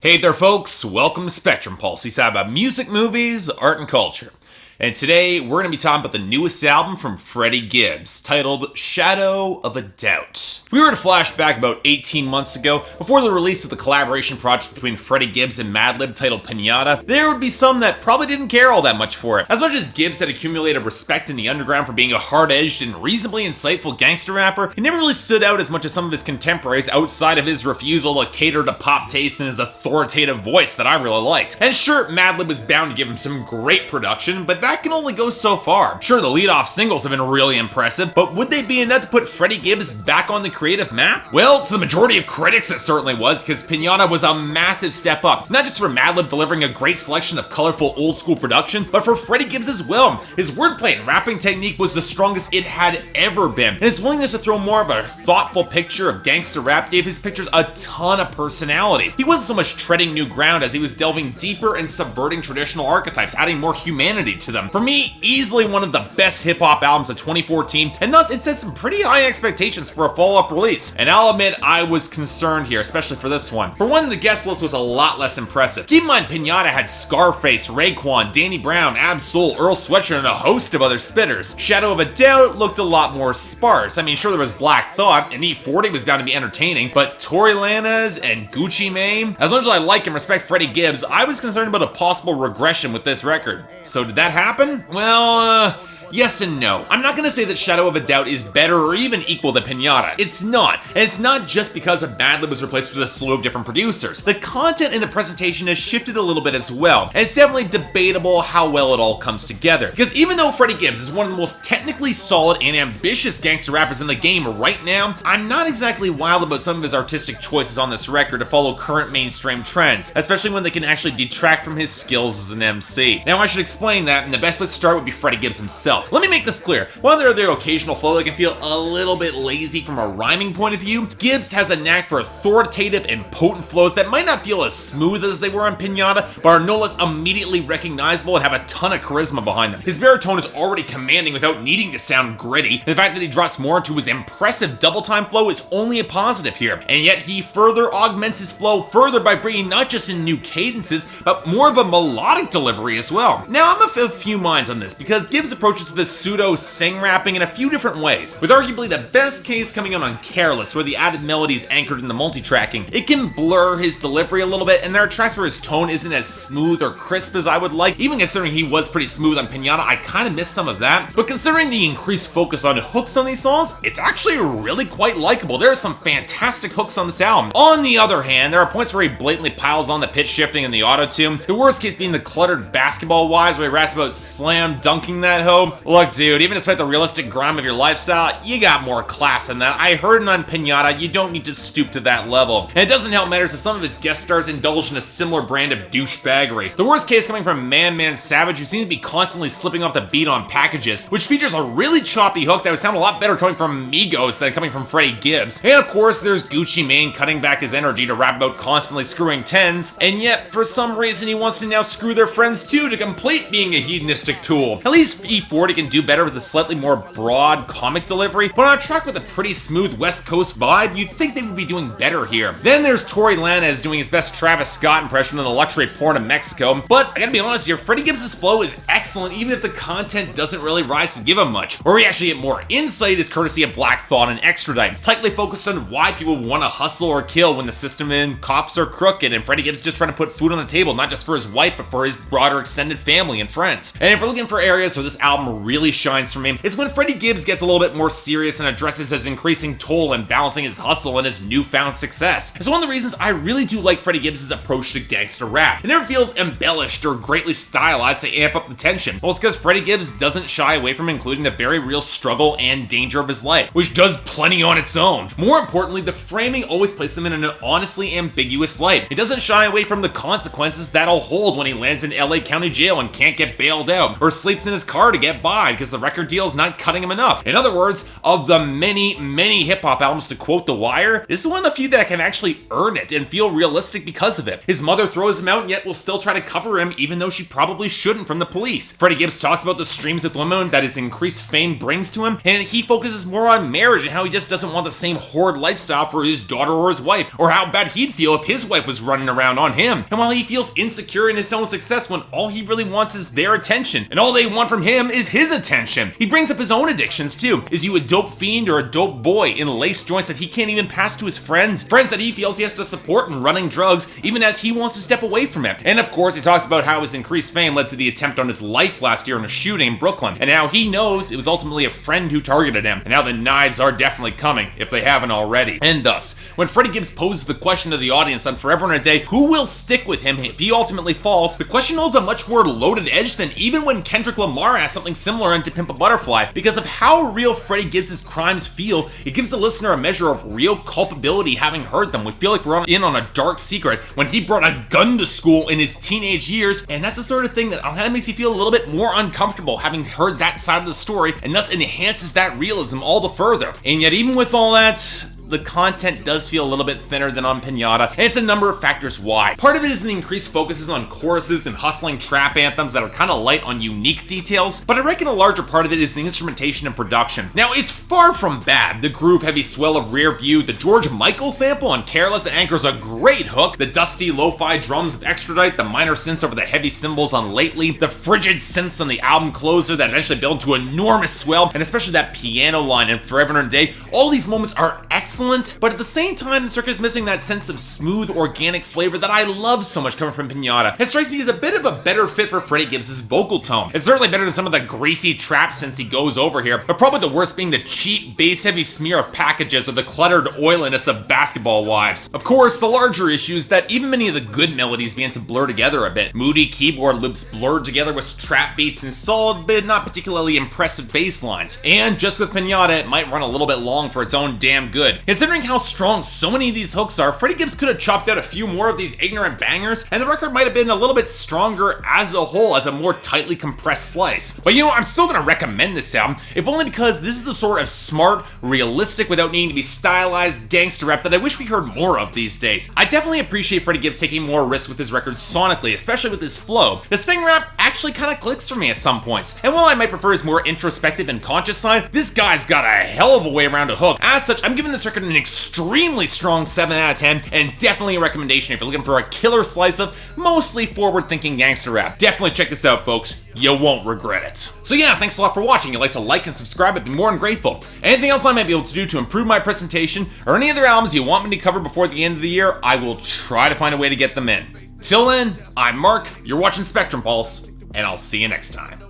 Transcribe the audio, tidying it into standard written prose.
Hey there folks, welcome to Spectrum Pulse. We talk about music, movies, art, and culture. And today we're going to be talking about the newest album from Freddie Gibbs, titled Shadow of a Doubt. If we were to flash back about 18 months ago, before the release of the collaboration project between Freddie Gibbs and Madlib titled Pinata, there would be some that probably didn't care all that much for it. As much as Gibbs had accumulated respect in the underground for being a hard-edged and reasonably insightful gangster rapper, he never really stood out as much as some of his contemporaries outside of his refusal to cater to pop taste and his authoritative voice that I really liked. And sure, Madlib was bound to give him some great production, but that can only go so far. Sure, the lead-off singles have been really impressive, but would they be enough to put Freddie Gibbs back on the creative map? Well, to the majority of critics it certainly was, because Pinata was a massive step up, not just for Madlib delivering a great selection of colorful old-school production, but for Freddie Gibbs as well. His wordplay and rapping technique was the strongest it had ever been, and his willingness to throw more of a thoughtful picture of gangster rap gave his pictures a ton of personality. He wasn't so much treading new ground as he was delving deeper and subverting traditional archetypes, adding more humanity to them. For me, easily one of the best hip-hop albums of 2014, and thus it sets some pretty high expectations for a follow-up release. And I'll admit, I was concerned here, especially for this one. For one, the guest list was a lot less impressive. Keep in mind, Pinata had Scarface, Raekwon, Danny Brown, Ab-Soul, Earl Sweatshirt, and a host of other spitters. Shadow of a Doubt looked a lot more sparse. I mean, sure, there was Black Thought, and E40 was bound to be entertaining, but Tory Lanez and Gucci Mane? As much as I like and respect Freddie Gibbs, I was concerned about a possible regression with this record. So did that happen? Well, yes and no. I'm not gonna say that Shadow of a Doubt is better or even equal to Pinata. It's not. And it's not just because Madlib was replaced with a slew of different producers. The content in the presentation has shifted a little bit as well. And it's definitely debatable how well it all comes together. Because even though Freddie Gibbs is one of the most technically solid and ambitious gangster rappers in the game right now, I'm not exactly wild about some of his artistic choices on this record to follow current mainstream trends, especially when they can actually detract from his skills as an MC. Now I should explain that, and the best place to start would be Freddie Gibbs himself. Let me make this clear. While there are the occasional flow that can feel a little bit lazy from a rhyming point of view, Gibbs has a knack for authoritative and potent flows that might not feel as smooth as they were on Pinata, but are no less immediately recognizable and have a ton of charisma behind them. His baritone is already commanding without needing to sound gritty, and the fact that he drops more into his impressive double-time flow is only a positive here, and yet he further augments his flow further by bringing not just in new cadences, but more of a melodic delivery as well. Now, I'm of a few minds on this, because Gibbs approaches this pseudo-sing rapping in a few different ways, with arguably the best case coming out on Careless, where the added melody is anchored in the multi-tracking. It can blur his delivery a little bit, and there are tracks where his tone isn't as smooth or crisp as I would like. Even considering he was pretty smooth on Pinata, I kind of missed some of that. But considering the increased focus on hooks on these songs, it's actually really quite likable. There are some fantastic hooks on this album. On the other hand, there are points where he blatantly piles on the pitch shifting and the auto-tune, the worst case being the cluttered basketball wives where he raps about slam dunking that hoe. Look, dude, even despite the realistic grime of your lifestyle, you got more class than that. I heard it on Pinata, you don't need to stoop to that level. And it doesn't help matters that some of his guest stars indulge in a similar brand of douchebaggery. The worst case coming from Man Savage, who seems to be constantly slipping off the beat on Packages, which features a really choppy hook that would sound a lot better coming from Migos than coming from Freddie Gibbs. And of course, there's Gucci Mane cutting back his energy to rap about constantly screwing tens, and yet, for some reason, he wants to now screw their friends too to complete being a hedonistic tool. At least E40 can do better with a slightly more broad comic delivery, but on a track with a pretty smooth West Coast vibe, you'd think they would be doing better here. Then there's Tory Lanez doing his best Travis Scott impression in the luxury porn of Mexico, but I gotta be honest here, Freddie Gibbs' flow is excellent even if the content doesn't really rise to give him much. Where we actually get more insight is courtesy of Black Thought and Extradite, tightly focused on why people want to hustle or kill when the system and cops are crooked, and Freddie Gibbs just trying to put food on the table, not just for his wife, but for his broader extended family and friends. And if we're looking for areas where this album really shines for me, it's when Freddie Gibbs gets a little bit more serious and addresses his increasing toll and balancing his hustle and his newfound success. It's one of the reasons I really do like Freddie Gibbs' approach to gangster rap. It never feels embellished or greatly stylized to amp up the tension. Well, it's because Freddie Gibbs doesn't shy away from including the very real struggle and danger of his life, which does plenty on its own. More importantly, the framing always places him in an honestly ambiguous light. It doesn't shy away from the consequences that'll hold when he lands in LA County Jail and can't get bailed out, or sleeps in his car to get get by because the record deal is not cutting him enough. In other words, of the many hip-hop albums, to quote The Wire, this is one of the few that can actually earn it and feel realistic because of it. His mother throws him out and yet will still try to cover him even though she probably shouldn't from the police. Freddie Gibbs talks about the streams with women that his increased fame brings to him, and he focuses more on marriage and how he just doesn't want the same horrid lifestyle for his daughter or his wife, or how bad he'd feel if his wife was running around on him. And while he feels insecure in his own success when all he really wants is their attention, and all they want from him is his attention. He brings up his own addictions too. Is you a dope fiend or a dope boy in lace joints that he can't even pass to his friends that he feels he has to support in running drugs even as he wants to step away from it? And of course, he talks about how his increased fame led to the attempt on his life last year in a shooting in Brooklyn, and how he knows it was ultimately a friend who targeted him, and how the knives are definitely coming if they haven't already. And thus, when Freddie Gibbs poses the question to the audience on Forever and a Day, who will stick with him if he ultimately falls, the question holds a much more loaded edge than even when Kendrick Lamar asked something similar in To Pimp a Butterfly. Because of how real Freddie Gibbs' crimes feel, it gives the listener a measure of real culpability having heard them. We feel like we're in on a dark secret when he brought a gun to school in his teenage years, and that's the sort of thing that kind of makes you feel a little bit more uncomfortable having heard that side of the story, and thus enhances that realism all the further. And yet, even with all that, the content does feel a little bit thinner than on Pinata, and it's a number of factors why. Part of it is the increased focuses on choruses and hustling trap anthems that are kind of light on unique details, but I reckon a larger part of it is the instrumentation and production. Now, it's far from bad. The groove-heavy swell of Rearview, the George Michael sample on Careless that anchors a great hook, the dusty lo-fi drums of Extradite, the minor synths over the heavy cymbals on Lately, the frigid synths on the album closer that eventually build to enormous swell, and especially that piano line in Forever and a Day. All these moments are excellent, but at the same time, the circuit is missing that sense of smooth, organic flavor that I love so much coming from Pinata. It strikes me as a bit of a better fit for Freddie Gibbs' vocal tone. It's certainly better than some of the greasy trap synths he goes over here, but probably the worst being the cheap, bass-heavy smear of packages or the cluttered oiliness of Basketball Wives. Of course, the larger issue is that even many of the good melodies begin to blur together a bit. Moody keyboard loops blurred together with trap beats and solid, but not particularly impressive bass lines. And just with Pinata, it might run a little bit long for its own damn good. Considering how strong so many of these hooks are, Freddie Gibbs could have chopped out a few more of these ignorant bangers, and the record might have been a little bit stronger as a whole, as a more tightly compressed slice. But you know, I'm still gonna recommend this album, if only because this is the sort of smart, realistic, without needing to be stylized gangster rap that I wish we heard more of these days. I definitely appreciate Freddie Gibbs taking more risks with his records sonically, especially with his flow. The sing rap actually kind of clicks for me at some points, and while I might prefer his more introspective and conscious side, this guy's got a hell of a way around a hook. As such, I'm giving this record an extremely strong 7 out of 10, and definitely a recommendation if you're looking for a killer slice of mostly forward-thinking gangster rap. Definitely check this out, folks. You won't regret it. So yeah, thanks a lot for watching. If you'd like to like and subscribe, I'd be more than grateful. Anything else I might be able to do to improve my presentation, or any other albums you want me to cover before the end of the year, I will try to find a way to get them in. Till then, I'm Mark, you're watching Spectrum Pulse, and I'll see you next time.